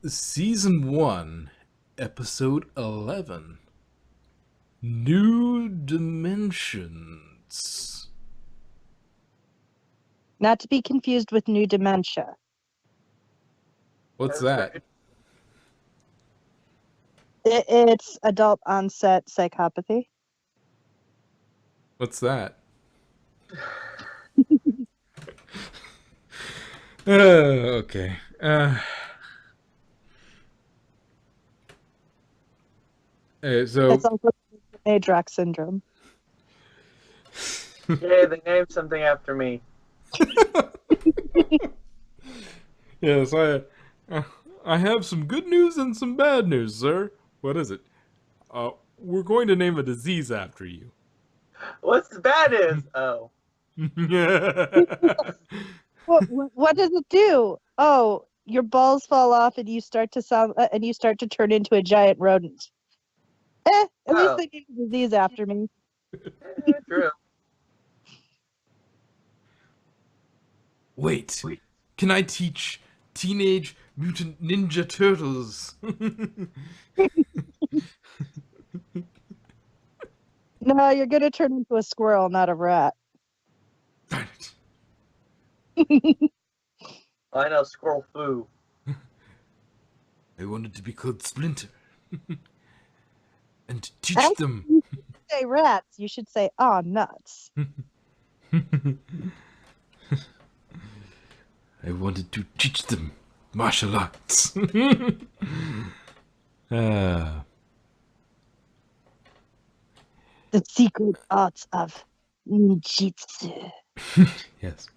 Season 1, Episode 11, New Dimensions. Not to be confused with new dementia. What's That's that? right. It's adult onset psychopathy. What's that? Okay. It's So, also Madrox syndrome. Yay, they named something after me. yes, I have some good news and some bad news, sir. What is it? We're going to name a disease after you. What's the bad is? Oh. What does it do? Oh, your balls fall off and you start to turn into a giant rodent. At least Oh. they named the disease after me. True. Wait, can I teach Teenage Mutant Ninja Turtles? No, you're gonna turn into a squirrel, not a rat. Darn it. I know Squirrel Foo. I wanted to be called Splinter. And teach Actually, them. you shouldn't say rats. You should say, "Aw, nuts." I wanted to teach them martial arts. The secret arts of ninjutsu. Yes.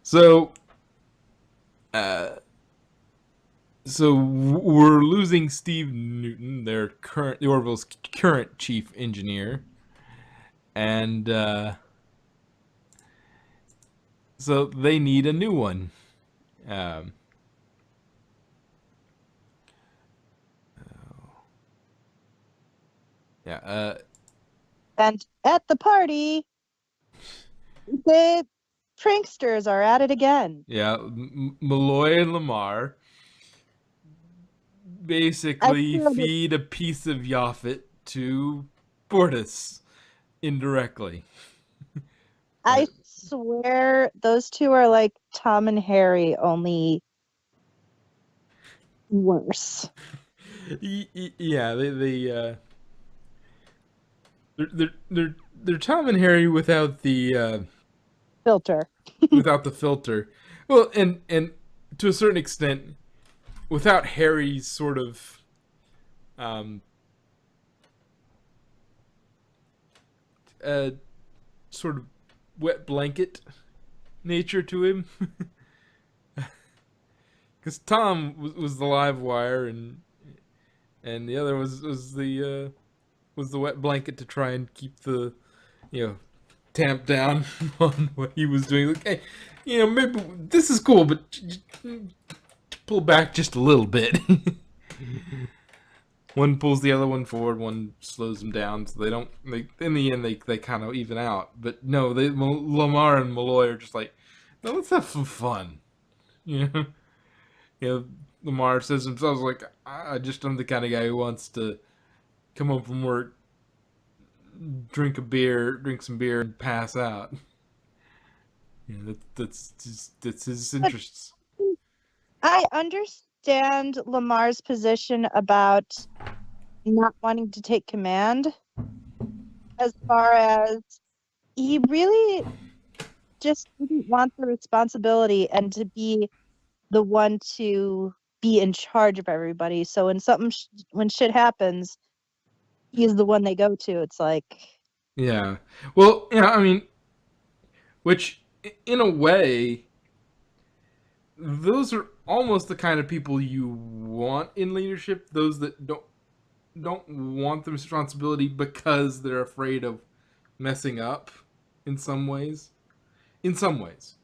So, we're losing Steve Newton, the Orville's current chief engineer, and so they need a new one. Um, yeah. And at the party, the pranksters are at it again. Yeah. Malloy and Lamar basically feed a piece of Yaphet to Bortus indirectly. I swear those two are like Tom and Harry, only worse. Yeah, they're Tom and Harry without the Filter. without the filter. Well, and to a certain extent, without Harry's sort of um uh sort of wet blanket nature to him. Because Tom was the live wire, and the other was the wet blanket to try and keep the tamp down on what he was doing. Like, hey, maybe this is cool, but pull back just a little bit. One pulls the other one forward, one slows them down, so they don't. In the end, they kind of even out. But no, Lamar and Malloy are just like, no, let's have some fun. You know, Lamar says himself like, I just am the kind of guy who wants to come home from work, drink some beer, and pass out. That's his interests. I understand Lamar's position about not wanting to take command, as far as he really just didn't want the responsibility and to be the one to be in charge of everybody. So when shit happens, he's the one they go to. It's like, Yeah. Well, yeah. I mean, which in a way, those are almost the kind of people you want in leadership. Those that don't want the responsibility because they're afraid of messing up in some ways. In some ways,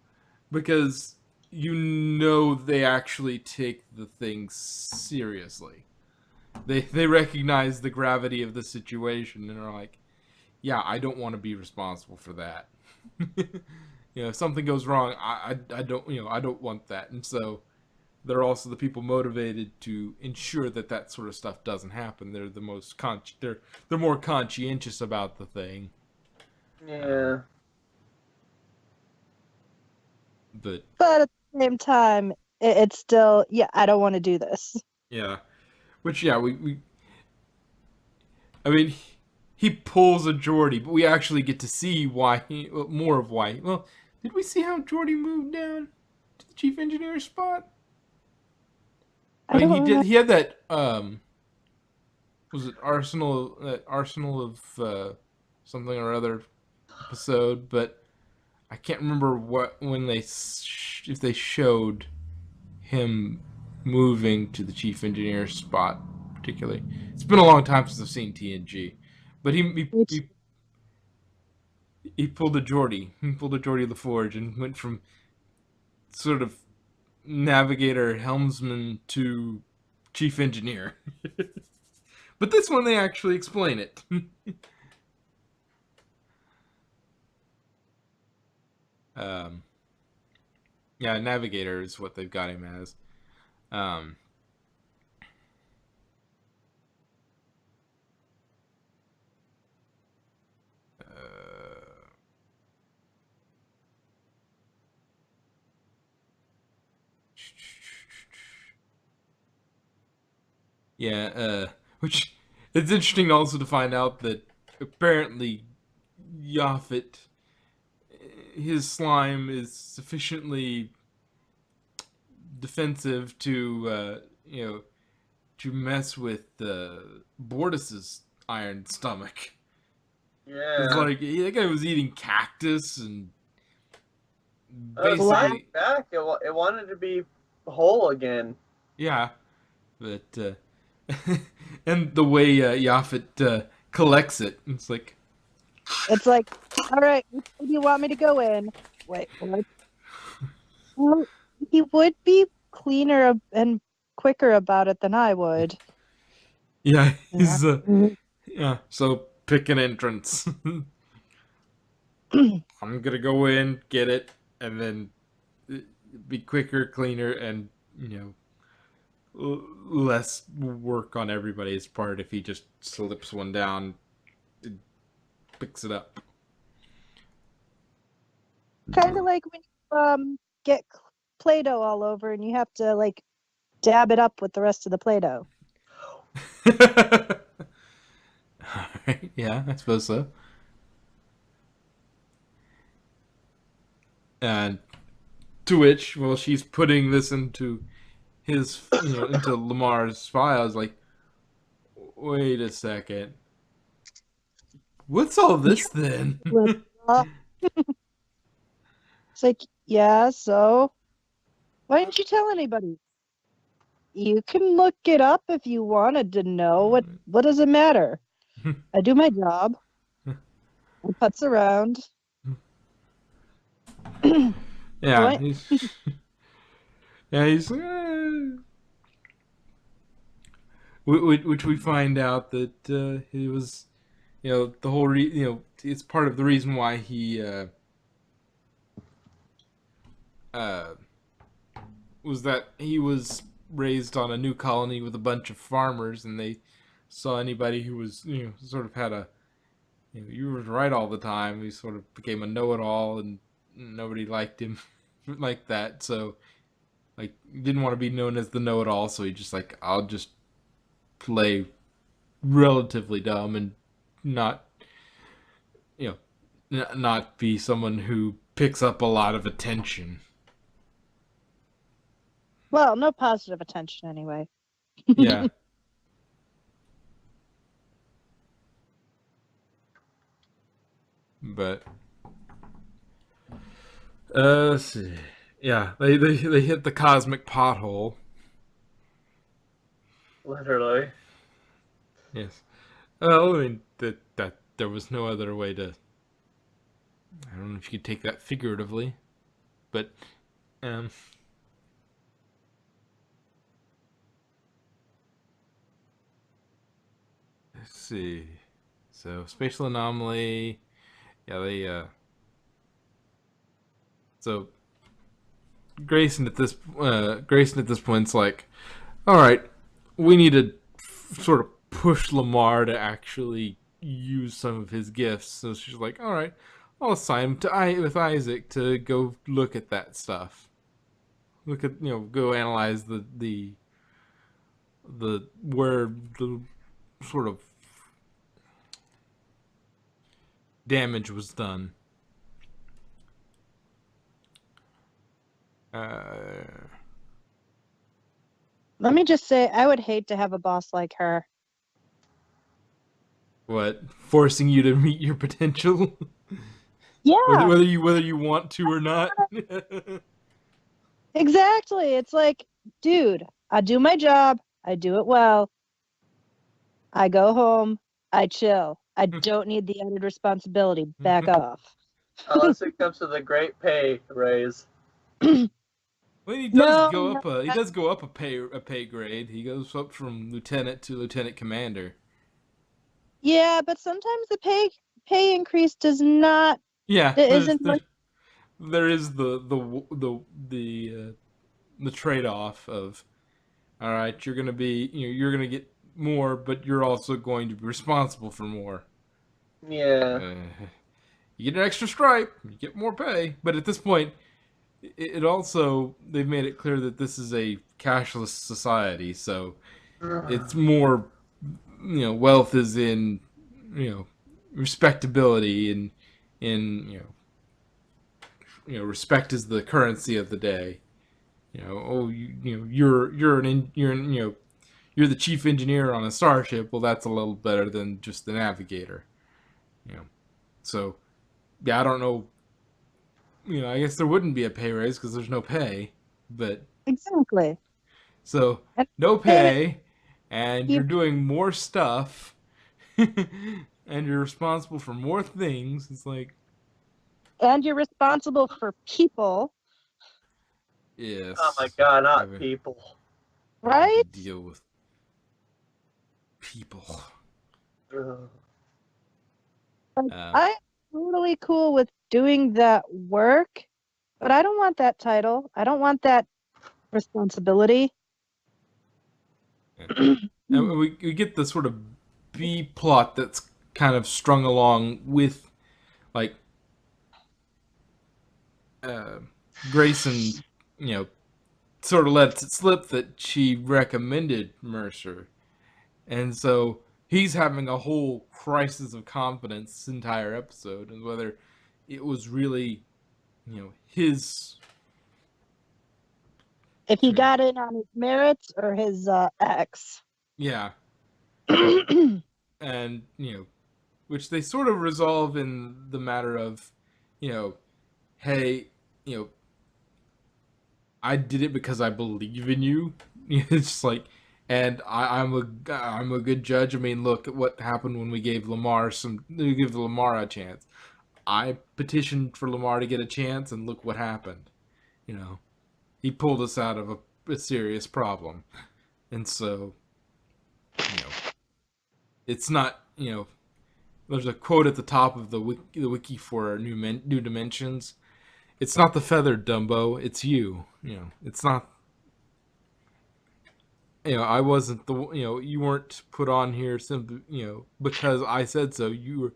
because they actually take the thing seriously. They recognize the gravity of the situation and are like, yeah, I don't want to be responsible for that. If something goes wrong, I don't I don't want that, and so they're also the people motivated to ensure that that sort of stuff doesn't happen. They're the most they're more conscientious about the thing. Um, Yeah. but But at the same time, it's still, yeah, I don't want to do this. yeah, which yeah, we I mean, he pulls a Geordie, but we actually get to see why more of why. Well, did we see how Geordie moved down to the chief engineer spot? I I mean, don't he did. remember. He had that. Was it Arsenal? That Arsenal of something or other episode, but I can't remember what when they if they showed him moving to the chief engineer spot particularly. It's been a long time since I've seen TNG, but he pulled a Geordie. He pulled a Geordie LaForge and went from sort of navigator, helmsman to chief engineer. But this one they actually explain it. um, yeah, navigator is what they've got him as. Um, uh, yeah, which it's interesting also to find out that apparently Yaphet, his slime is sufficiently defensive to to mess with Bortus's iron stomach. It's Yeah. like that guy was eating cactus and Science basically back. It wanted to be whole again. yeah, but and the way Yaphet collects it, it's like It's like, all right, which way do you want me to go in? Wait, what? Well, he would be cleaner and quicker about it than I would. yeah, Yeah. he's yeah. So pick an entrance. I'm gonna go in, get it, and then be quicker, cleaner, and less work on everybody's part if he just slips one down, and picks it up. Kind of like when you get Play-Doh all over and you have to like dab it up with the rest of the Play-Doh. Alright, yeah, I suppose so. And to which, well, she's putting this into into Lamar's file. I was like, wait a second. What's all this then? It's like, yeah, so why didn't you tell anybody? You can look it up if you wanted to know. What does it matter? I do my job. I putz around. Yeah, What? he's which we find out that he was, the whole it's part of the reason why he uh, was that he was raised on a new colony with a bunch of farmers, and they saw anybody who was sort of had a you were right all the time. He sort of became a know-it-all, and nobody liked him like that. So like he didn't want to be known as the know-it-all, so he just like I'll just play relatively dumb and not not be someone who picks up a lot of attention. Well, no positive attention anyway. Yeah. But let's see. Yeah, they hit the cosmic pothole. Literally. Yes. Well, I mean that there was no other way to. I don't know if you could take that figuratively, but um. Let's see. So spatial anomaly. Yeah, they so Grayson at this point's like, all right, we need to sort of push Lamar to actually use some of his gifts. So she's like, all right, I'll assign him to with Isaac to go look at that stuff. Look at go analyze the where the sort of damage was done. Let me just say, I would hate to have a boss like her. What, forcing you to meet your potential, Yeah, whether you want to or not. exactly. It's like, dude, I do my job. I do it well. I go home. I chill. I don't need the added responsibility. Back off. Unless it comes to the great pay raise. Well, he does No, go no. up a pay grade. He goes up from lieutenant to lieutenant commander. Yeah, but sometimes the pay increase does not. Yeah, It isn't like there is the trade off of, all right, you're gonna be you're gonna get more, but you're also going to be responsible for more. Yeah. You get an extra stripe, you get more pay, but at this point, it also they've made it clear that this is a cashless society, so it's more wealth is in respectability and in respect is the currency of the day. You're the chief engineer on a starship. Well, that's a little better than just the navigator. So yeah, I don't know. I guess there wouldn't be a pay raise because there's no pay, but exactly. so And no then pay, and you're you doing more stuff, and you're responsible for more things. It's like, and you're responsible for people, Oh my yes, god, not having people. to right? deal with people. Ugh. Uh, I'm totally cool with doing that work, but I don't want that title. I don't want that responsibility. and we get the sort of B plot that's kind of strung along with like uh, Grayson, sort of lets it slip that she recommended Mercer, and so he's having a whole crisis of confidence this entire episode, and whether it was really, his. If he got in on his merits or his ex. Yeah, and which they sort of resolve in the matter of, hey, you know, I did it because I believe in you. It's just like, and I'm a good judge. I mean, look at what happened when we gave Lamar a chance. I petitioned for Lamar to get a chance, and look what happened. He pulled us out of a serious problem, and so, it's not. There's a quote at the top of the wiki for New Dimensions. It's not the feathered Dumbo, it's you. It's not. I wasn't you weren't put on here simply, because I said so. You were,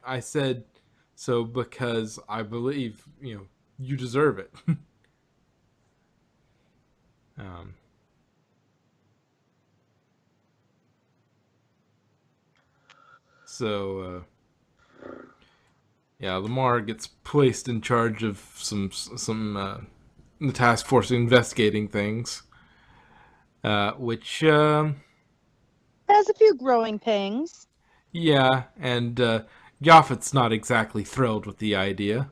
I said so because I believe, you deserve it. um, so, yeah, Lamar gets placed in charge of the task force investigating things, which, Has a few growing pains. yeah, and Yaphet's not exactly thrilled with the idea.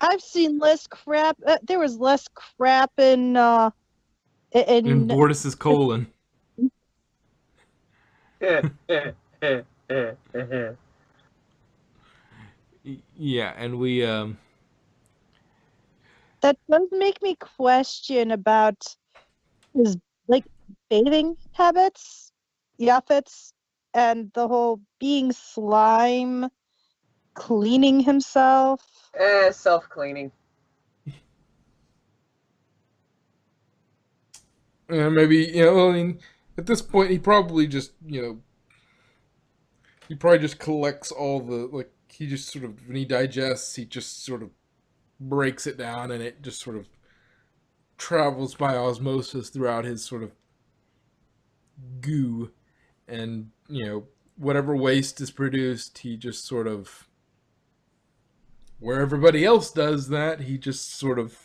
I've seen less crap. There was less crap In in Bortus's colon. Yeah, and we that does make me question about his like bathing habits, Yaphet's, and the whole being slime, cleaning himself. Self-cleaning. Maybe, I mean, at this point, he probably just, he probably just collects all the, like, he just sort of, when he digests, he just sort of breaks it down and it just sort of travels by osmosis throughout his sort of goo. And, whatever waste is produced, he just sort of, where everybody else does that, he just sort of,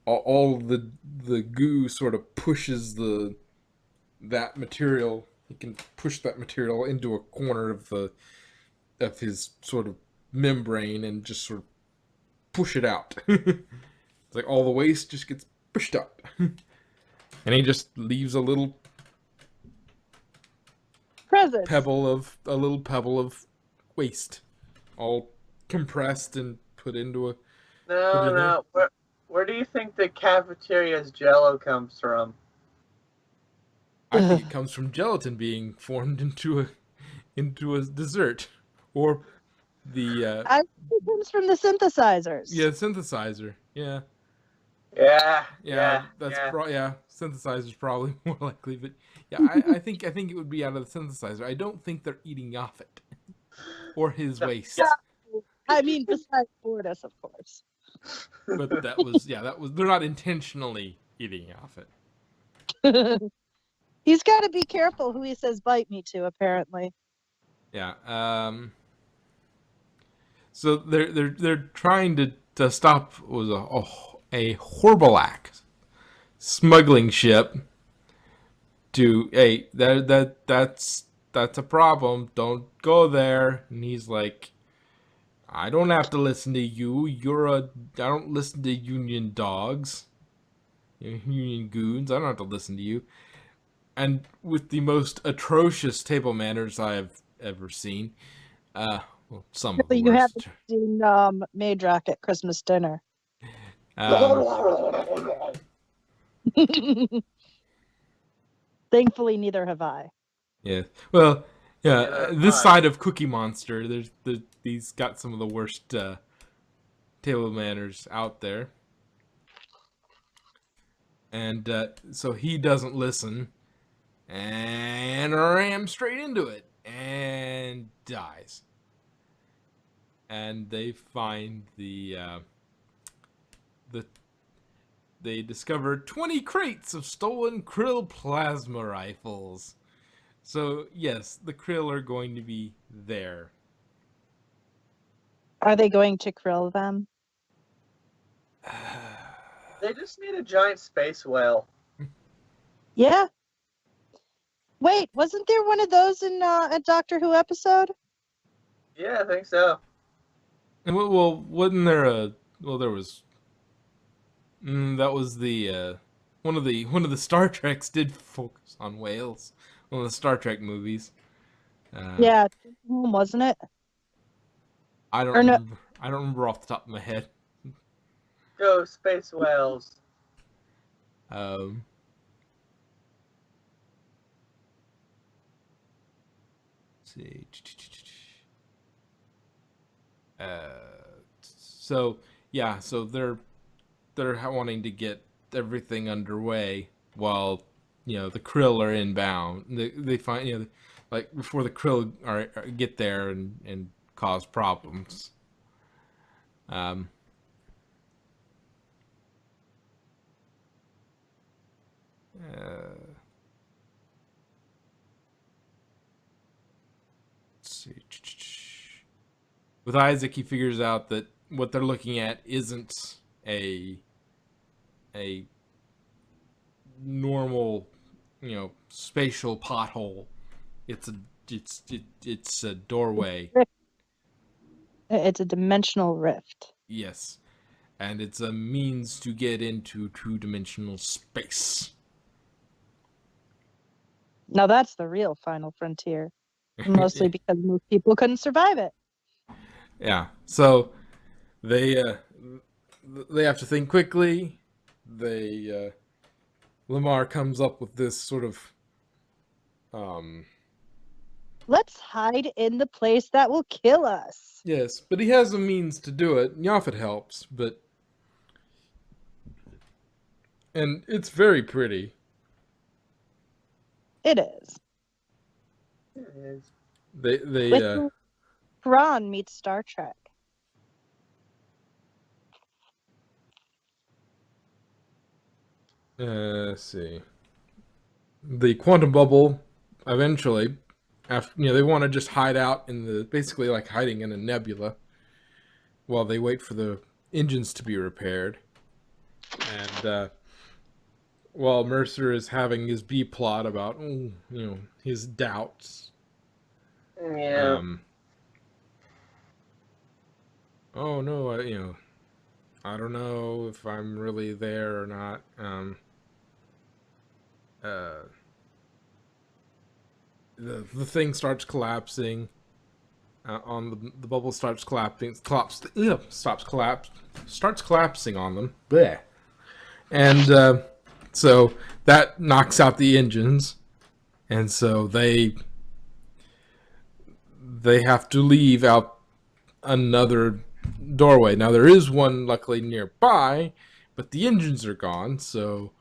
all the goo sort of pushes that material. He can push that material into a corner of his sort of membrane and just sort of push it out. It's like all the waste just gets pushed out. And he just leaves Presents. a little pebble of waste, all compressed and put in there. No. Where do you think the cafeteria's Jello comes from? I think it comes from gelatin being formed into a dessert, or the I think it comes from the synthesizers. synthesizer. Yeah, Yeah. synthesizer's probably more likely, but yeah, I think it would be out of the synthesizer. I don't think they're eating off it or his waste. Yeah. I mean, besides Fortis, of course. But that was they're not intentionally eating off it. He's got to be careful who he says "bite me" to. Apparently. Yeah. So they're trying to stop a Horbalak smuggling ship. That's a problem. Don't go there. And he's like, I don't have to listen to you. I don't listen to union dogs. Union goons. I don't have to listen to you. And with the most atrocious table manners I have ever seen. Well, some of the You worst. haven't seen Madrock at Christmas dinner. Thankfully, neither have I. Yeah. Well, yeah. Yeah, This side of Cookie Monster, he's got some of the worst table manners out there, and so he doesn't listen, and rams straight into it and dies. And they find they discover 20 crates of stolen Krill plasma rifles. So, yes, the Krill are going to be there. Are they going to krill them? They just need a giant space whale. Yeah. Wait, wasn't there one of those in a Doctor Who episode? Yeah, I think so. Well, wasn't there there was... that was the... one of the Star Treks did focus on whales. One of the Star Trek movies. Yeah, wasn't it? I don't Or no- remember. I don't remember off the top of my head. Go space whales. Um, let's see. So yeah, so they're wanting to get everything underway while the Krill are inbound. They find like before the Krill get there and cause problems. Let's see. With Isaac, he figures out that what they're looking at isn't a normal, spatial pothole. It's a doorway. It's a dimensional rift. Yes, and it's a means to get into two-dimensional space. Now that's the real final frontier. Mostly because most people couldn't survive it. Yeah. So they have to think quickly. Lamar comes up with this sort of let's hide in the place that will kill us. yes, but he has a means to do it. Yaphet helps, and it's very pretty. It is. It is. They With Thrawn meets Star Trek. let's see. The quantum bubble eventually, after they want to just hide out in the basically like hiding in a nebula while they wait for the engines to be repaired, and while Mercer is having his B plot about his doubts. Yeah. Oh no, I don't know if I'm really there or not. The thing starts collapsing. On the bubble starts collapsing. Starts collapsing on them. Blech. And so that knocks out the engines, and so they have to leave out another doorway. Now there is one luckily nearby, but the engines are gone, so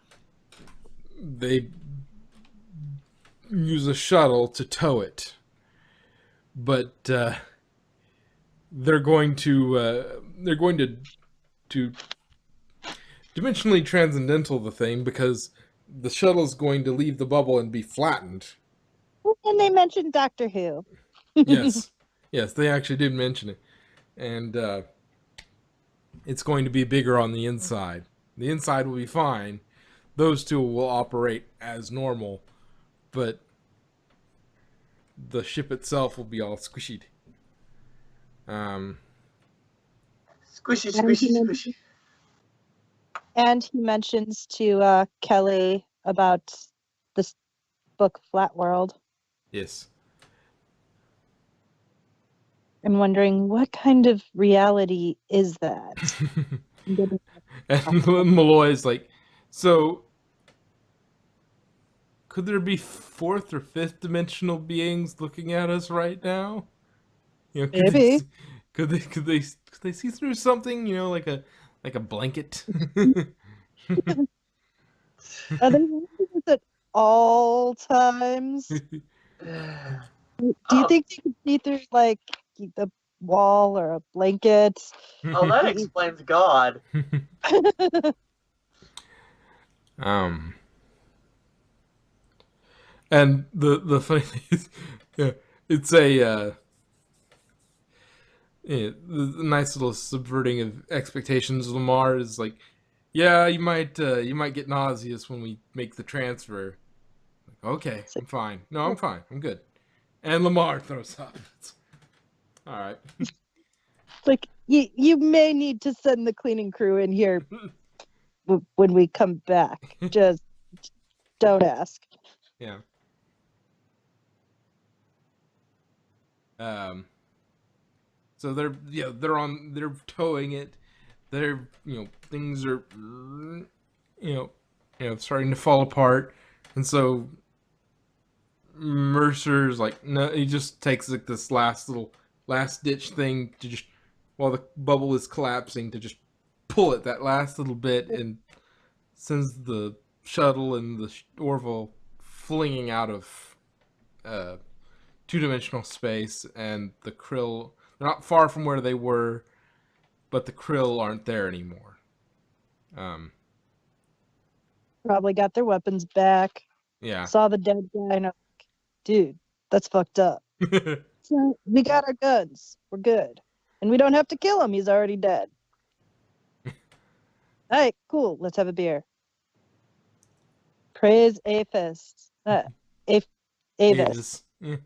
they use a shuttle to tow it. But they're going to dimensionally transcendental the thing because the shuttle is going to leave the bubble and be flattened. And they mentioned Doctor Who. Yes, yes, they actually did mention it, and it's going to be bigger on the inside. The inside will be fine. Those two will operate as normal, but the ship itself will be all squished. Squishy, squishy, squishy. And he mentions to Kelly about this book, Flat World. Yes. I'm wondering what kind of reality is that? And Malloy is like, so could there be fourth or fifth dimensional beings looking at us right now? Could Maybe. could they see through something? Like a blanket. Are they doing this at all times? Do you think you could see through like the wall or a blanket? Oh, that explains God. And the funny thing is, yeah, it's a the nice little subverting of expectations. Lamar is like, yeah, you might get nauseous when we make the transfer. Like, okay, I'm fine. No, I'm fine. I'm good. And Lamar throws up. All right. It's like you may need to send the cleaning crew in here when we come back. Just don't ask. Yeah. So they're towing it. They're things are starting to fall apart, and so Mercer's like, no, he just takes like this last ditch thing to just, while the bubble is collapsing, to just pull it that last little bit, and sends the shuttle and the Orville flinging out of two-dimensional space, and the Krill, they're not far from where they were, but the Krill aren't there anymore. Probably got their weapons back. Yeah. Saw the dead guy and I'm like, dude, that's fucked up. So we got our guns. We're good. And we don't have to kill him. He's already dead. All right, cool. Let's have a beer. Praise Avis. Avis. Avis. Yeah.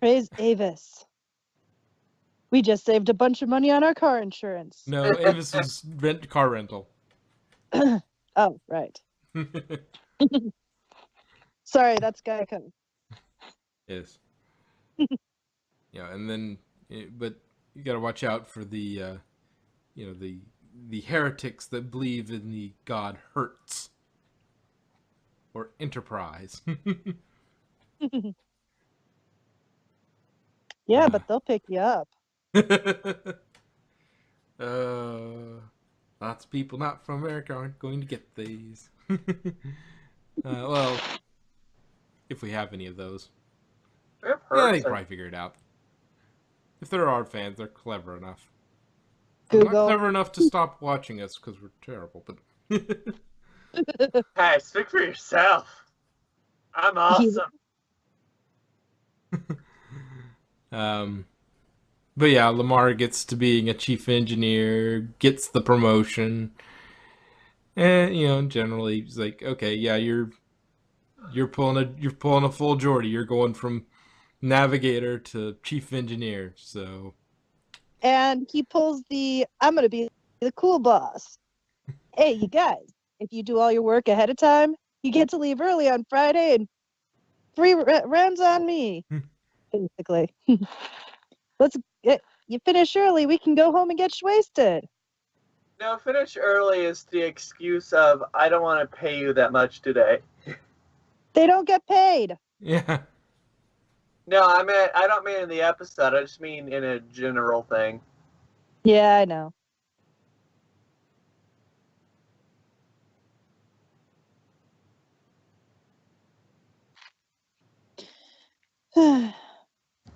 Praise Avis. We just saved a bunch of money on our car insurance. No, Avis was car rental. Oh, right. Sorry, that's Geico. Yes. Yeah, and then, but you got to watch out for the, the heretics that believe in the god Hertz or Enterprise. Yeah, but they'll pick you up. Lots of people not from America aren't going to get these. Well, if we have any of those. I've Yeah, heard they some. probably figure it out. If there are fans, they're clever enough. Not Google. clever enough to stop watching us because we're terrible, but Hey, speak for yourself. I'm He- awesome. um, but yeah, Lamar gets to being a chief engineer, gets the promotion, and generally he's like, okay, yeah, you're pulling a full Geordie. You're going from navigator to chief engineer. So and he pulls the I'm gonna be the cool boss. Hey, you guys, if you do all your work ahead of time, you get to leave early on Friday and free rounds on me. Basically, let's get you finish early. We can go home and get wasted. No, finish early is the excuse of I don't want to pay you that much today. They don't get paid. yeah, No, I don't mean in the episode. I just mean in a general thing. Yeah, I know.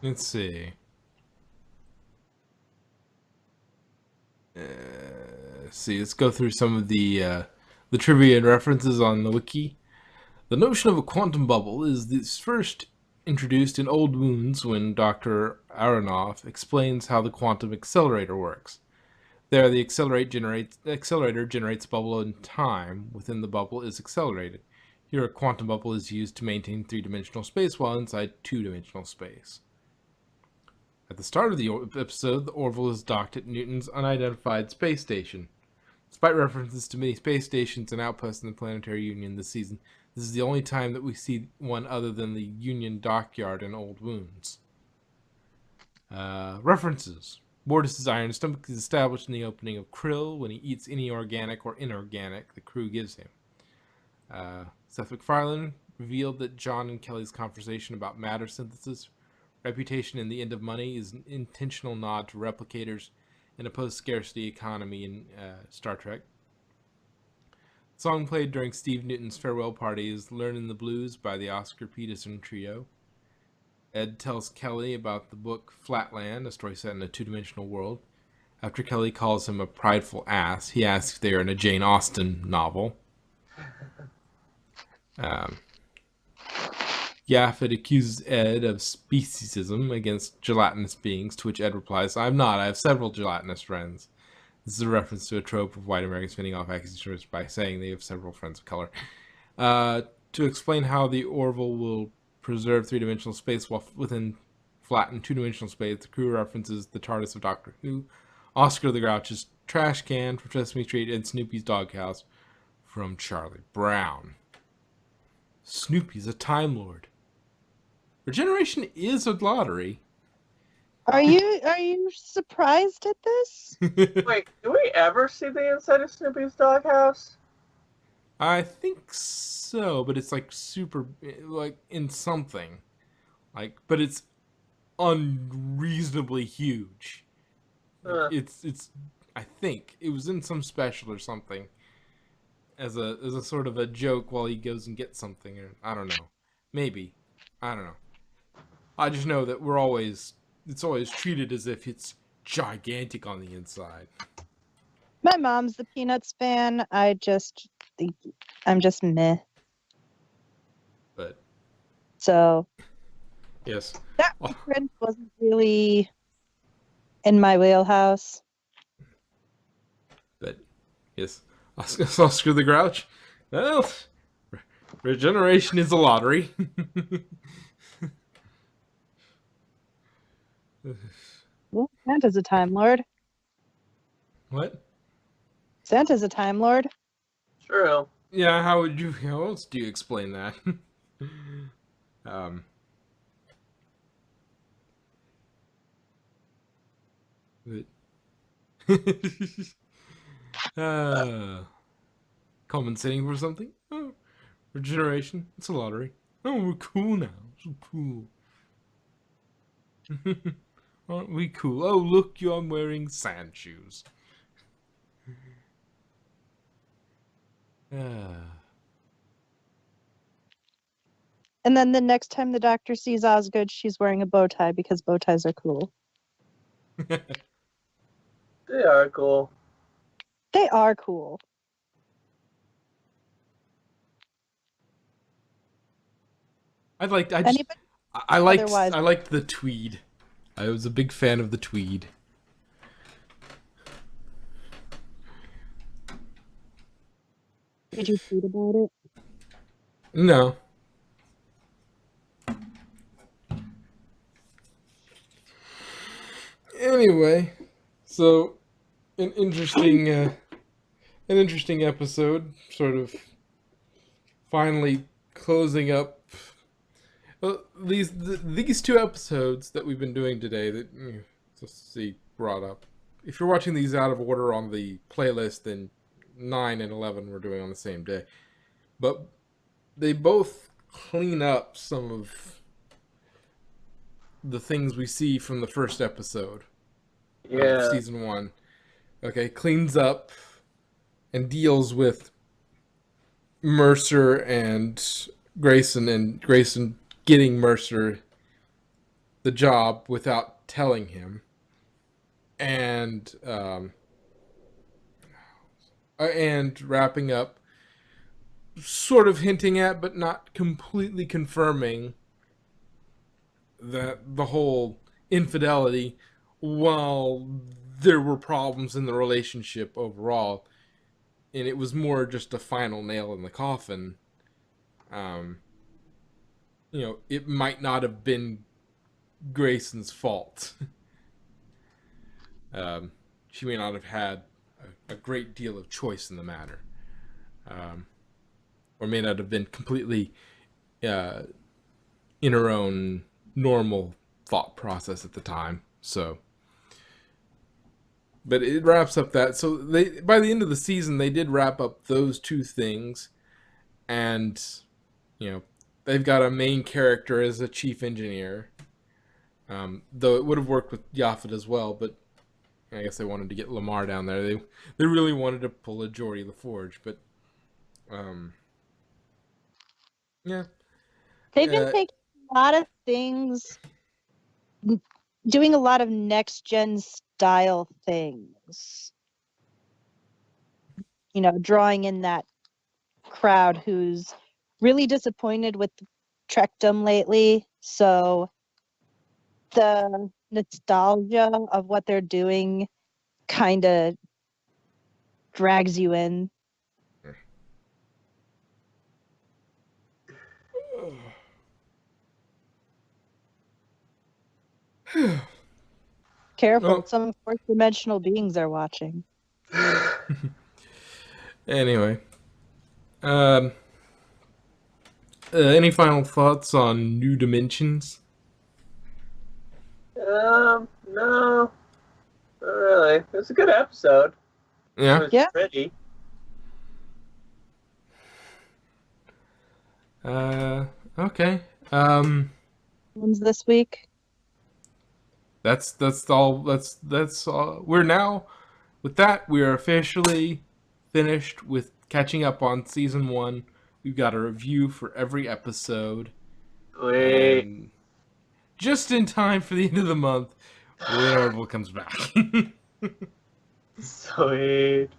let's see. Let's go through some of the trivia and references on the wiki. The notion of a quantum bubble is first introduced in Old Wounds when Dr. Aronoff explains how the quantum accelerator works. There, the accelerator generates a bubble in time. Within the bubble is accelerated. Here, a quantum bubble is used to maintain three-dimensional space while inside two-dimensional space. At the start of the episode, the Orville is docked at Newton's unidentified space station. Despite references to many space stations and outposts in the Planetary Union this season, this is the only time that we see one other than the Union dockyard in Old Wounds. References. Mortis's iron stomach is established in the opening of Krill when he eats any organic or inorganic the crew gives him. Seth MacFarlane revealed that John and Kelly's conversation about matter synthesis, reputation, and the end of money is an intentional nod to replicators in a post-scarcity economy in Star Trek. The song played during Steve Newton's farewell party is Learnin' the Blues by the Oscar Peterson Trio. Ed tells Kelly about the book Flatland, a story set in a two-dimensional world. After Kelly calls him a prideful ass, he asks if they are in a Jane Austen novel. Yaffet accuses Ed of speciesism against gelatinous beings, to which Ed replies, I'm not, I have several gelatinous friends. This is a reference to a trope of white Americans fending off accusations by saying they have several friends of color. To explain how the Orville will preserve three-dimensional space while within flattened two-dimensional space, the crew references the TARDIS of Doctor Who, Oscar the Grouch's trash can from Sesame Street, and Snoopy's doghouse from Charlie Brown. Snoopy's a Time Lord. Regeneration is a lottery. Are you surprised at this? Wait, do we ever see the inside of Snoopy's doghouse? I think so, but it's like super, like in something, but it's unreasonably huge. It's. I think it was in some special or something, as a sort of a joke while he goes and gets something, or I don't know, maybe, I don't know. I just know that it's always treated as if it's gigantic on the inside. My mom's the Peanuts fan. I'm just meh. But So yes, that reference wasn't really in my wheelhouse. but yes, Oscar the Grouch. Well, regeneration is a lottery. Well, Santa's a Time Lord. What? Santa's a Time Lord. True. Yeah, how else do you explain that? but, compensating for something? Oh, regeneration. It's a lottery. Oh, we're cool now. So cool. Aren't we cool? Oh, look, I'm wearing sand shoes. And And then the next time the doctor sees Osgood, she's wearing a bow tie because bow ties are cool. They are cool. They are cool. Anybody otherwise? I liked the tweed. I was a big fan of the tweed. Did you tweet about it? No. Anyway, so an interesting episode, sort of finally closing up these two episodes that we've been doing today. That let's see, brought up. If you're watching these out of order on the playlist, then 9 and 11 we're doing on the same day, but they both clean up some of the things we see from the first episode of season 1. Okay, cleans up and deals with Mercer and Grayson getting Mercer the job without telling him, and wrapping up, sort of hinting at but not completely confirming that the whole infidelity, while there were problems in the relationship overall, and it was more just a final nail in the coffin, it might not have been Grayson's fault. She may not have had a great deal of choice in the matter, or may not have been completely in her own normal thought process at the time. So, but it wraps up that. So by the end of the season, they did wrap up those two things, and they've got a main character as a chief engineer. Though it would have worked with Yaphet as well, but I guess they wanted to get Lamar down there. They really wanted to pull a Geordie LaForge, but yeah. They've been taking a lot of things, doing a lot of next gen style things. Drawing in that crowd who's really disappointed with Trekdom lately. So the nostalgia of what they're doing kind of drags you in. Careful, some fourth-dimensional beings are watching. Anyway, any final thoughts on New Dimensions? No, not really. It was a good episode. Yeah. It was pretty. Okay. Ones this week. That's all. That's all. We're now, with that, we are officially finished with catching up on season 1. We've got a review for every episode. Wait. Just in time for the end of the month when Orville comes back. Sweet.